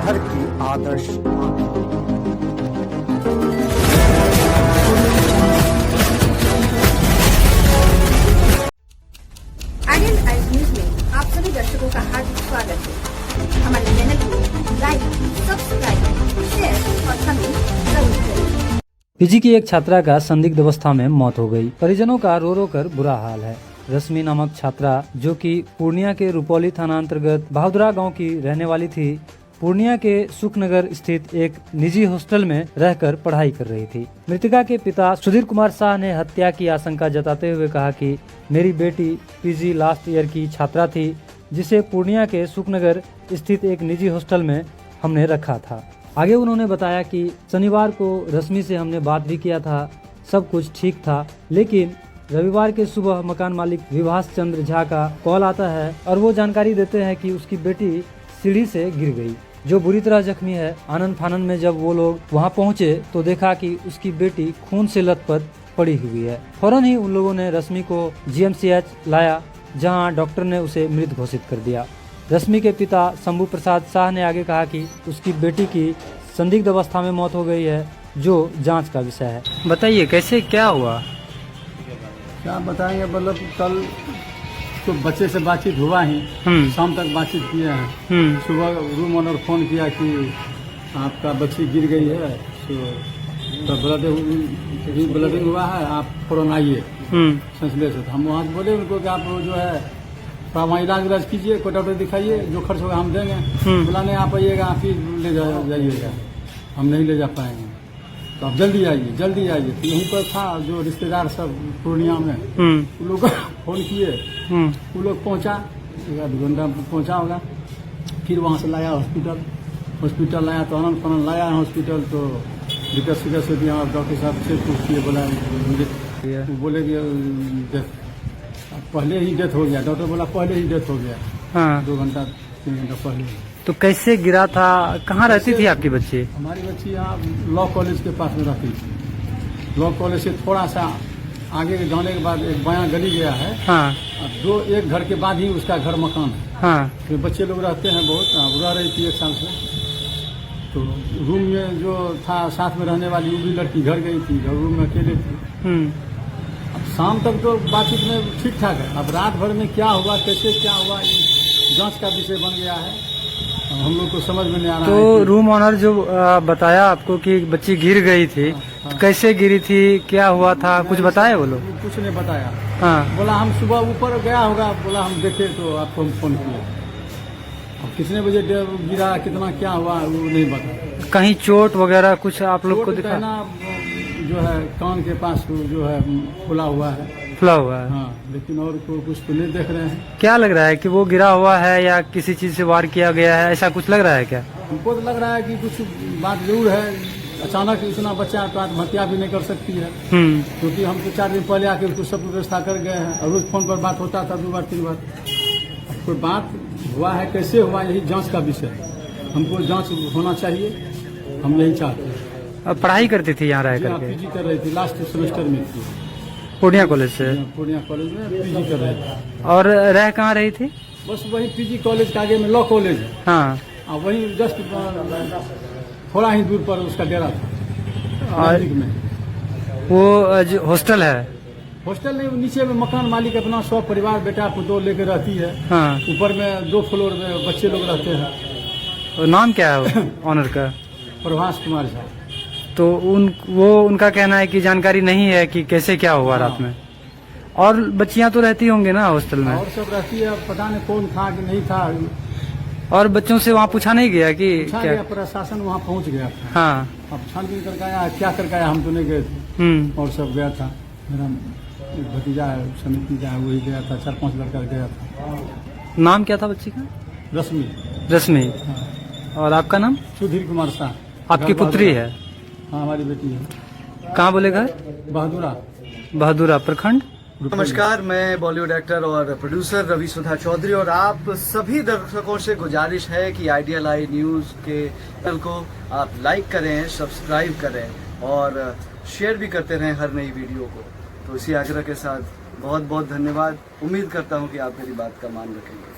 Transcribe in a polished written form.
शहर की आदर्श माता। आर्यन आइज न्यूज में आप सभी दर्शकों का हार्दिक स्वागत है। हमारे चैनल को लाइक, सब्सक्राइब, शेयर और कमेंट जरूर करें। पीजी की एक छात्रा का संदिग्ध अवस्था में मौत हो गई। परिजनों का रो रो कर बुरा हाल है। रश्मि नामक छात्रा जो कि पूर्णिया के रुपौली थाना अंतर्गत बहादुरा गांव की रहने वाली थी, पूर्णिया के सुखनगर स्थित एक निजी हॉस्टल में रहकर पढ़ाई कर रही थी। मृतका के पिता सुधीर कुमार शाह ने हत्या की आशंका जताते हुए कहा कि मेरी बेटी पीजी लास्ट ईयर की छात्रा थी, जिसे पूर्णिया के सुखनगर स्थित एक निजी हॉस्टल में हमने रखा था। आगे उन्होंने बताया कि शनिवार को रश्मि से हमने बात भी किया था, सब कुछ ठीक था, लेकिन रविवार के सुबह मकान मालिक विभास चंद्र झा का कॉल आता है और वो जानकारी देते हैं कि उसकी बेटी सीढ़ी से गिर गई, जो बुरी तरह जख्मी है। आनंद फानन में जब वो लोग वहां पहुंचे तो देखा कि उसकी बेटी खून से लथपथ पड़ी हुई है। फौरन ही उन लोगों ने रश्मि को जीएमसीएच लाया, जहां डॉक्टर ने उसे मृत घोषित कर दिया। रश्मि के पिता शंभू प्रसाद शाह ने आगे कहा कि उसकी बेटी की संदिग्ध अवस्था में मौत हो गई है, जो जांच का विषय है। बताइए कैसे क्या हुआ? क्या बताएंगे, मतलब कल तो बच्चे से बातचीत हुआ ही, शाम तक बातचीत किए हैं। सुबह रूम ओनर फोन किया कि आपका बच्ची गिर गई है, तो ब्लडिंग हुआ है, आप फौरन आइए संसले से। हम वहाँ से बोले उनको कि आप जो है वहाँ इलाज कीजिए, कोई डॉक्टर दिखाइए, जो खर्च होगा हम देंगे। बोला नहीं, आप आइएगा, आप ही ले जाइएगा, हम नहीं ले जा पाएंगे, तो आप जल्दी आइए। तो यहीं पर था जो रिश्तेदार सब पूर्णिया में, उन लोग फोन किए, वो लोग पहुंचा, 1-2 घंटा पहुंचा होगा। फिर वहाँ से लाया हॉस्पिटल लाया, तो आनंद फानन लाया हॉस्पिटल, तो दिक्कत से दिया। डॉक्टर साहब से पूछ किए, बोला मुझे बोले कि पहले ही डेथ हो गया। डॉक्टर बोला पहले ही डेथ हो गया, हाँ। 2 घंटा 3 घंटा पहले। तो कैसे गिरा था? कहाँ रहती थी आपकी बच्ची? हमारी बच्ची यहाँ लॉ कॉलेज के पास में रहती थी। लॉ कॉलेज से थोड़ा सा आगे जाने के बाद एक बयां गली गया है, हाँ। 1 घर के बाद ही उसका घर मकान है, हाँ। तो बच्चे लोग रहते हैं बहुत, वो रह रही थी 1 साल से। तो रूम में जो था साथ में रहने वाली, वो भी लड़की घर गई थी, रूम में अकेले थी। अब शाम तक तो बातचीत में ठीक ठाक है। अब रात भर में क्या हुआ, कैसे क्या हुआ, जांच का विषय बन गया है, हम लोग को समझ में नहीं आ रहा है। तो रूम ऑनर जो बताया आपको कि बच्ची गिर गई थी, हाँ। तो कैसे गिरी थी, क्या हुआ था, कुछ बताया वो लोग? कुछ नहीं बताया, हाँ। बोला हम सुबह ऊपर गया होगा, बोला हम देखे तो आपको हम फोन किया। अब कितने बजे गिरा, कितना क्या हुआ, वो नहीं बता। कहीं चोट वगैरह कुछ आप लोग को दिखा? जो है कान के पास जो है खुला हुआ है, हाँ, लेकिन और कुछ तो नहीं देख रहे हैं। क्या लग रहा है कि वो गिरा हुआ है या किसी चीज से वार किया गया है, ऐसा कुछ लग रहा है क्या? हमको तो लग रहा है कि कुछ बात जरूर है। अचानक इतना बच्चा तो आत्महत्या भी नहीं कर सकती है, क्योंकि हम तो 4 दिन पहले आके उसको सब व्यवस्था कर गए हैं, और रोज फोन पर बात होता था 2 बार 3 बार। कोई बात हुआ है, कैसे हुआ, यही जांच का विषय है। हमको जांच होना चाहिए, हम यही चाहते हैं। पढ़ाई करती थी यहाँ रह करके? पीजी कर रही थी, लास्ट सेमेस्टर में थी, पूर्णिया कॉलेज से। पूर्णिया कॉलेज में पीजी कर रही थी। और रह कहाँ रही थी? बस वही पीजी कॉलेज के आगे में लॉ कॉलेज है, हाँ। वही जस्ट थोड़ा ही दूर पर उसका डेरा था। और में वो हॉस्टल है? हॉस्टल नहीं, नीचे में मकान मालिक अपना 100 परिवार बेटा पुतो लेकर रहती है, हाँ। ऊपर में 2 फ्लोर में बच्चे लोग रहते हैं। और नाम क्या है ऑनर का? प्रभास कुमार झा। तो उनका कहना है कि जानकारी नहीं है कि कैसे क्या हुआ रात में। और बच्चियां तो रहती होंगे ना हॉस्टल में? और सब रहती है, पता नहीं कौन था कि नहीं था। और बच्चों से वहाँ पूछा नहीं गया कि क्या? प्रशासन वहाँ पहुँच गया था, हाँ। अब छानबीन करके आया, क्या करके आया, हम तो नहीं गए थे, और सब गया था। मेरा भतीजा समिति का वही गया था, 4-5 लड़का गया था। नाम क्या था बच्ची का? रश्मि, हाँ। और आपका नाम? सुधीर कुमार शाह। आपकी पुत्री है? हाँ, हमारी बेटी है। कहाँ बोले घर? बहादुरा प्रखंड। नमस्कार, मैं बॉलीवुड एक्टर और प्रोड्यूसर रवि सुधा चौधरी, और आप सभी दर्शकों से गुजारिश है कि आइडियल आई न्यूज़ के चैनल को आप लाइक करें, सब्सक्राइब करें और शेयर भी करते रहें हर नई वीडियो को। तो इसी आग्रह के साथ बहुत बहुत धन्यवाद। उम्मीद करता हूँ कि आप मेरी बात का मान रखेंगे।